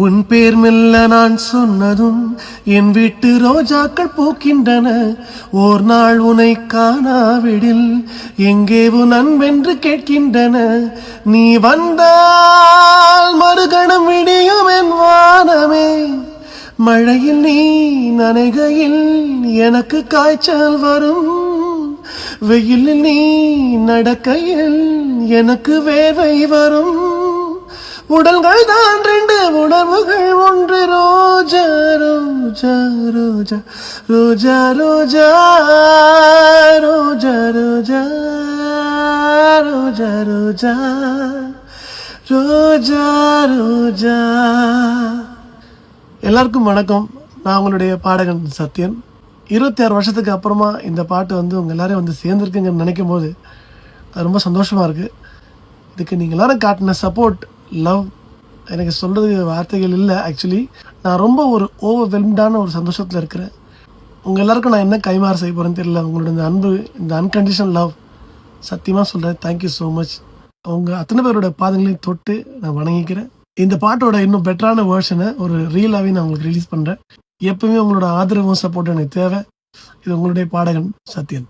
உன் பேர் மெல்ல நான் சொன்னதும் என் வீட்டு ரோஜாக்கள் பூக்கின்றன. ஓர் நாள் உனை காணாவிடில் எங்கே உன் அன்பென்று கேட்கின்றன. நீ வந்தால் மறுகணம் விடியும் என் வானமே. மழையில் நீ நனைகையில் எனக்கு காய்ச்சல் வரும். வெயிலில் நீ நடக்கையில் எனக்கு வேர்வை வரும். உடல்கள் தான் ரெண்டு, உணர்வுகள் ஒன்று. ரோஜா ரோஜா ரோஜா ரோஜா ரோஜா ரோஜா ரோஜா ரோஜா ரோஜா ரோஜா ரோஜா. எல்லாருக்கும் வணக்கம். நான் உங்களுடைய பாடகன் சத்யன். 26 வருஷத்துக்கு அப்புறமா இந்த பாட்டு உங்க எல்லாரையும் சேர்ந்துருக்குங்கன்னு நினைக்கும் போது அது ரொம்ப சந்தோஷமா இருக்கு. இதுக்கு நீங்க எல்லாரும் காட்டின சப்போர்ட், லவ், எனக்கு சொல்றதுக்கு வார்த்தைகள் இல்லை. ஆக்சுவலி நான் ரொம்ப ஒரு ஓவர்வெல்ம்டான ஒரு சந்தோஷத்தில் இருக்கிறேன். உங்கள் எல்லாருக்கும் நான் என்ன கைமாறு செய்ய போகிறேன்னு தெரியல. உங்களோட இந்த அன்பு, இந்த அன்கண்டிஷனல் லவ், சத்தியமாக சொல்கிறேன். Thank you so much. அவங்க அத்தனை பேரோட பாதங்களையும் தொட்டு நான் வணங்கிக்கிறேன். இந்த பாட்டோட இன்னும் பெட்டரான வேர்ஷனை ஒரு ரீலாகவே நான் உங்களுக்கு ரிலீஸ் பண்ணுறேன். எப்பவுமே உங்களோட ஆதரவும் சப்போர்ட் எனக்கு தேவை. இது உங்களுடைய பாடகன் சத்யன்.